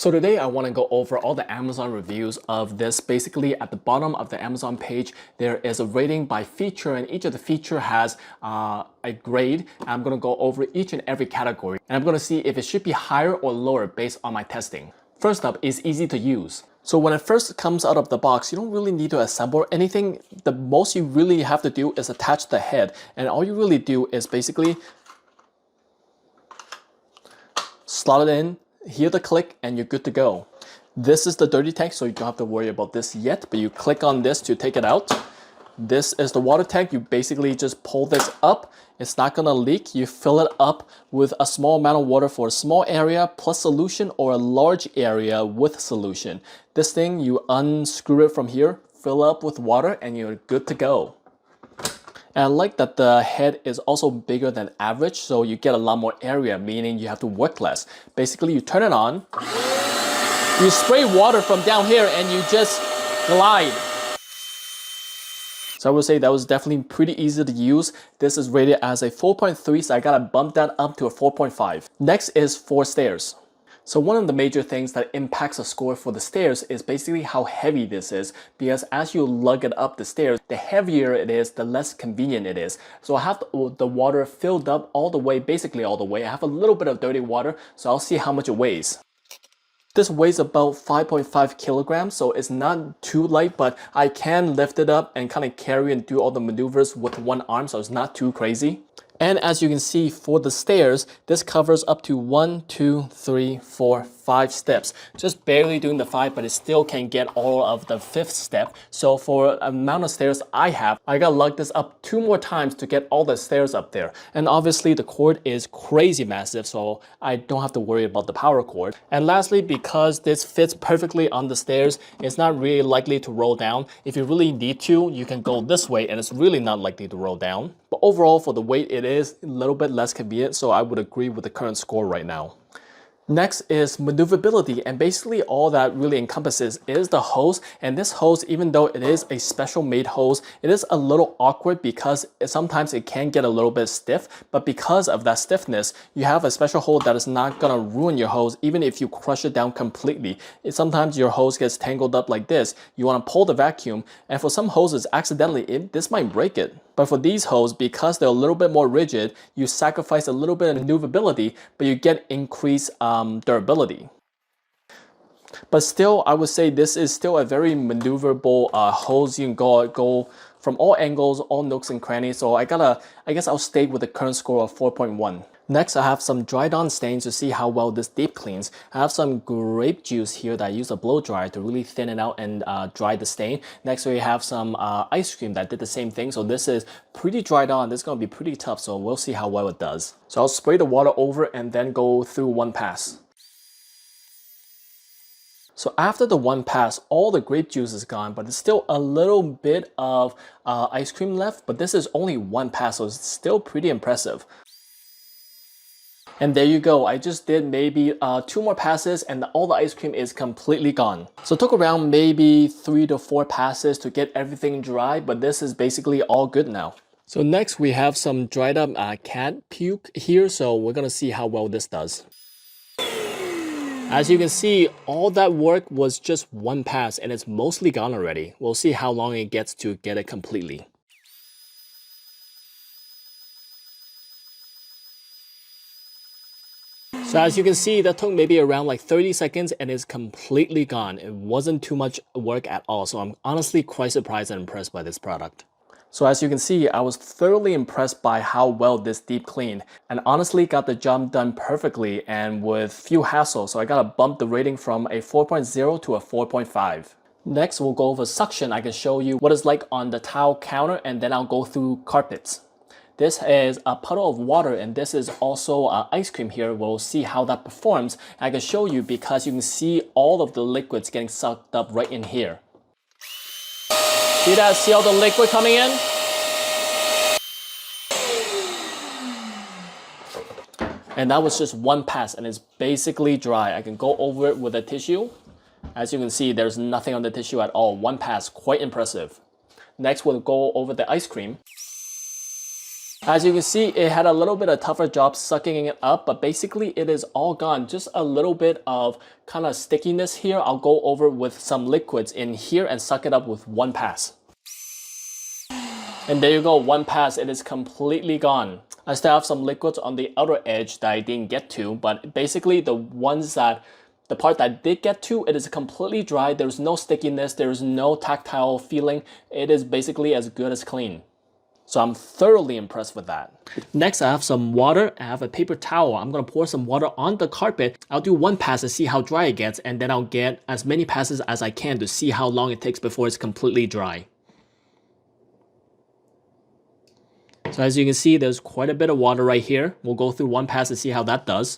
So today I want to go over all the Amazon reviews of this. Basically at the bottom of the Amazon page, there is a rating by feature and each of the feature has a grade. I'm going to go over each and every category and I'm going to see if it should be higher or lower based on my testing. First up is easy to use. So when it first comes out of the box, you don't really need to assemble anything. The most you really have to do is attach the head, and all you really do is basically slot it in, hear the click, and you're good to go. This is the dirty tank, so you don't have to worry about this yet, but you click on this to take it out. This is the water tank. You basically just pull this up. It's not gonna leak. You fill it up with a small amount of water for a small area plus solution, or a large area with solution. This thing, you unscrew it from here, fill up with water, and you're good to go. And I like that the head is also bigger than average, so you get a lot more area, meaning you have to work less. Basically, you turn it on, you spray water from down here, and you just glide. So I would say that was definitely pretty easy to use. This is rated as a 4.3, so I gotta bump that up to a 4.5. Next is for stairs. So one of the major things that impacts a score for the stairs is basically how heavy this is, because as you lug it up the stairs, the heavier it is, the less convenient it is. So I have the water filled up all the way, basically all the way. I have a little bit of dirty water, so I'll see how much it weighs. This weighs about 5.5 kilograms, so it's not too light, but I can lift it up and kind of carry and do all the maneuvers with one arm, so it's not too crazy. And as you can see for the stairs, this covers up to 1, 2, 3, 4, 5 steps. Just barely doing the 5, but it still can get all of the 5th step. So for the amount of stairs I have, I gotta lug this up 2 more times to get all the stairs up there. And obviously the cord is crazy massive, so I don't have to worry about the power cord. And lastly, because this fits perfectly on the stairs, it's not really likely to roll down. If you really need to, you can go this way and it's really not likely to roll down. But overall, for the weight, it is a little bit less convenient, so I would agree with the current score right now. Next is maneuverability, and basically all that really encompasses is the hose. And this hose, even though it is a special made hose, it is a little awkward because sometimes it can get a little bit stiff, but because of that stiffness, you have a special hole that is not gonna ruin your hose even if you crush it down completely. Sometimes your hose gets tangled up like this, you wanna pull the vacuum, and for some hoses, accidentally, this might break it. But for these hoses, because they're a little bit more rigid, you sacrifice a little bit of maneuverability, but you get increased durability. But still, I would say this is still a very maneuverable hose. You can go from all angles, all nooks and crannies. So I guess I'll stay with the current score of 4.1. Next, I have some dried on stains to see how well this deep cleans. I have some grape juice here that I use a blow dryer to really thin it out and dry the stain. Next, we have some ice cream that did the same thing. So this is pretty dried on. This is going to be pretty tough, so we'll see how well it does. So I'll spray the water over and then go through one pass. So after the one pass, all the grape juice is gone, but there's still a little bit of ice cream left. But this is only one pass, so it's still pretty impressive. And there you go. I just did maybe 2 more passes and all the ice cream is completely gone. So it took around maybe 3 to 4 passes to get everything dry, but this is basically all good now. So next we have some dried up cat puke here, so we're gonna see how well this does. As you can see, all that work was just one pass and it's mostly gone already. We'll see how long it gets to get it completely. So as you can see, that took maybe around like 30 seconds and it's completely gone. It wasn't too much work at all, so I'm honestly quite surprised and impressed by this product. So as you can see, I was thoroughly impressed by how well this deep cleaned, and honestly got the job done perfectly and with few hassles, so I gotta bump the rating from a 4.0 to a 4.5. Next, we'll go over suction. I can show you what it's like on the tile counter, and then I'll go through carpets. This is a puddle of water, and this is also ice cream here. We'll see how that performs. I can show you because you can see all of the liquids getting sucked up right in here. See that? See all the liquid coming in? And that was just one pass and it's basically dry. I can go over it with a tissue. As you can see, there's nothing on the tissue at all. One pass, quite impressive. Next, we'll go over the ice cream. As you can see, it had a little bit of tougher job sucking it up, but basically it is all gone. Just a little bit of kind of stickiness here. I'll go over with some liquids in here and suck it up with one pass. And there you go, one pass, it is completely gone. I still have some liquids on the outer edge that I didn't get to, but basically the part that I did get to, it is completely dry. There's no stickiness, there's no tactile feeling. It is basically as good as clean. So I'm thoroughly impressed with that. Next, I have some water. I have a paper towel. I'm gonna pour some water on the carpet. I'll do one pass to see how dry it gets, and then I'll get as many passes as I can to see how long it takes before it's completely dry. So as you can see, there's quite a bit of water right here. We'll go through one pass to see how that does.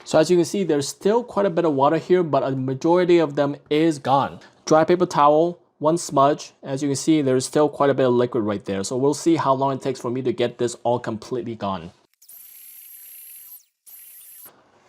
So as you can see, there's still quite a bit of water here, but a majority of them is gone. Dry paper towel, one smudge. As you can see, there's still quite a bit of liquid right there. So we'll see how long it takes for me to get this all completely gone.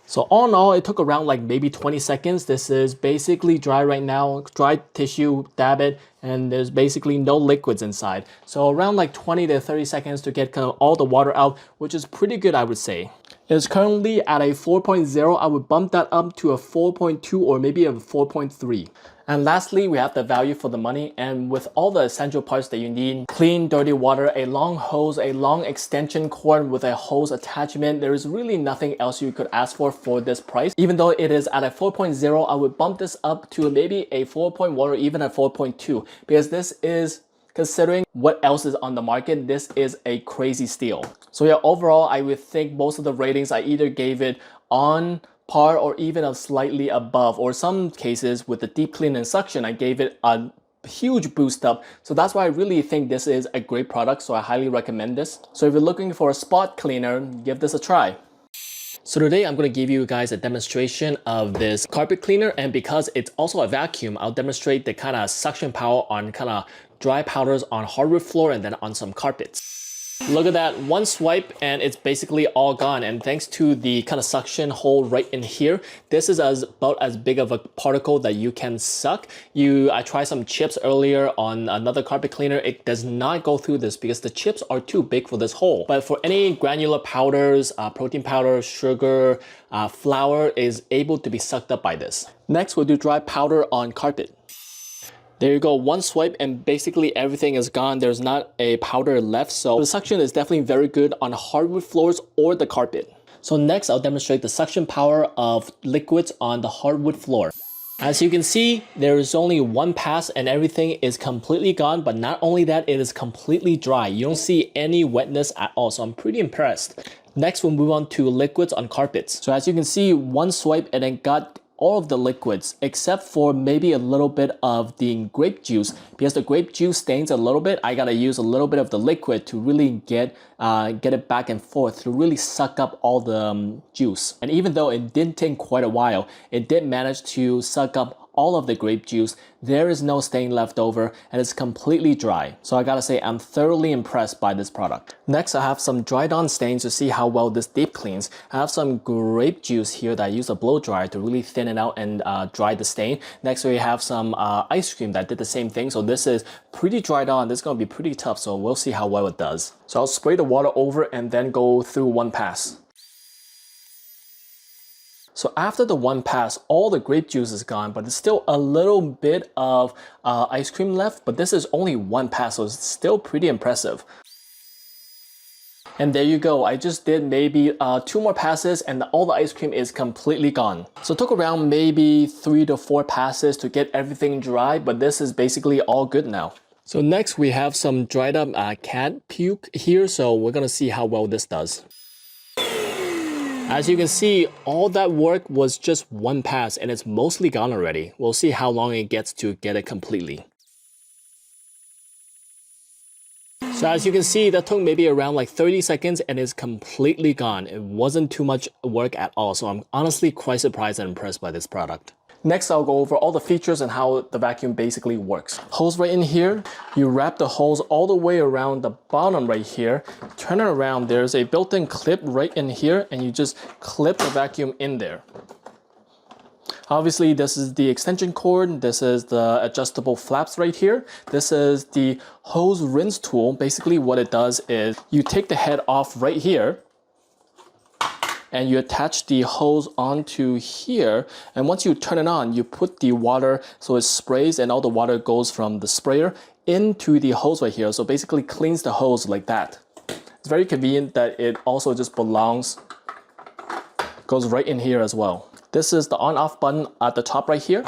So all in all, it took around like maybe 20 seconds. This is basically dry right now. Dry tissue, dab it, and there's basically no liquids inside. So around like 20 to 30 seconds to get kind of all the water out, which is pretty good, I would say. It's currently at a 4.0. I would bump that up to a 4.2 or maybe a 4.3. And lastly, we have the value for the money, and with all the essential parts that you need: clean, dirty water, a long hose, a long extension cord with a hose attachment. There is really nothing else you could ask for this price. Even though it is at a 4.0, I would bump this up to maybe a 4.1 or even a 4.2, because this is, considering what else is on the market, this is a crazy steal. So yeah, overall, I would think most of the ratings, I either gave it on par or even a slightly above, or some cases with the deep clean and suction, I gave it a huge boost up. So that's why I really think this is a great product. So I highly recommend this. So if you're looking for a spot cleaner, give this a try. So today I'm going to give you guys a demonstration of this carpet cleaner, and because it's also a vacuum, I'll demonstrate the kind of suction power on kind of dry powders on hardwood floor and then on some carpets. Look at that, one swipe and it's basically all gone. And thanks to the kind of suction hole right in here, this is about as big of a particle that you can suck. I tried some chips earlier on another carpet cleaner. It does not go through this because the chips are too big for this hole. But for any granular powders, protein powder, sugar, flour is able to be sucked up by this. Next, we'll do dry powder on carpet. There you go, one swipe and basically everything is gone. There's not a powder left. So the suction is definitely very good on hardwood floors or the carpet. So next, I'll demonstrate the suction power of liquids on the hardwood floor. As you can see, there is only one pass and everything is completely gone. But not only that, it is completely dry. You don't see any wetness at all. So I'm pretty impressed. Next, we'll move on to liquids on carpets. So as you can see, one swipe and it got all of the liquids except for maybe a little bit of the grape juice. Because the grape juice stains a little bit, I gotta use a little bit of the liquid to really get it back and forth to really suck up all the juice. And even though it did take quite a while, it did manage to suck up all of the grape juice. There is no stain left over and it's completely dry. So I gotta say, I'm thoroughly impressed by this product. Next, I have some dried on stains to see how well this deep cleans. I have some grape juice here that I use a blow dryer to really thin it out and dry the stain. Next, we have some ice cream that did the same thing. So this is pretty dried on. This is gonna be pretty tough. So we'll see how well it does. So I'll spray the water over and then go through one pass. So after the one pass, all the grape juice is gone, but there's still a little bit of ice cream left, but this is only one pass, so it's still pretty impressive. And there you go, I just did maybe 2 more passes and all the ice cream is completely gone. So it took around maybe 3 to 4 passes to get everything dry, but this is basically all good now. So next we have some dried up cat puke here, so we're gonna see how well this does. As you can see, all that work was just one pass and it's mostly gone already. We'll see how long it gets to get it completely. So as you can see, that took maybe around like 30 seconds and it's completely gone. It wasn't too much work at all. So I'm honestly quite surprised and impressed by this product. Next, I'll go over all the features and how the vacuum basically works. Hose right in here, you wrap the hose all the way around the bottom right here, turn it around, there's a built-in clip right in here, and you just clip the vacuum in there. Obviously, this is the extension cord. This is the adjustable flaps right here. This is the hose rinse tool. Basically, what it does is you take the head off right here and you attach the hose onto here. And once you turn it on, you put the water so it sprays and all the water goes from the sprayer into the hose right here. So basically cleans the hose like that. It's very convenient that it also just goes right in here as well. This is the on-off button at the top right here.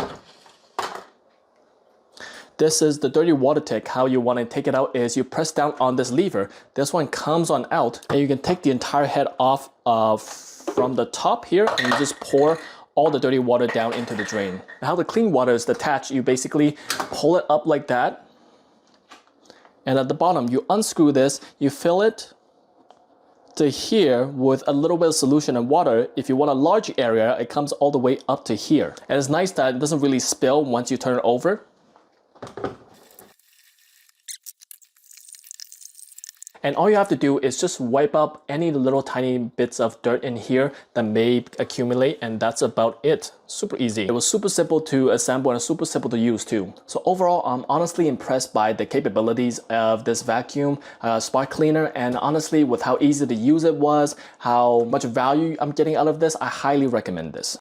This is the dirty water tank. How you want to take it out is you press down on this lever. This one comes on out and you can take the entire head off from the top here and you just pour all the dirty water down into the drain. Now how the clean water is attached, you basically pull it up like that. And at the bottom, you unscrew this, you fill it to here with a little bit of solution and water. If you want a large area, it comes all the way up to here. And it's nice that it doesn't really spill once you turn it over. And all you have to do is just wipe up any little tiny bits of dirt in here that may accumulate, and that's about it. Super easy. It was super simple to assemble and super simple to use too. So overall, I'm honestly impressed by the capabilities of this vacuum spot cleaner, and honestly with how easy to use it was, how much value I'm getting out of this, I highly recommend this.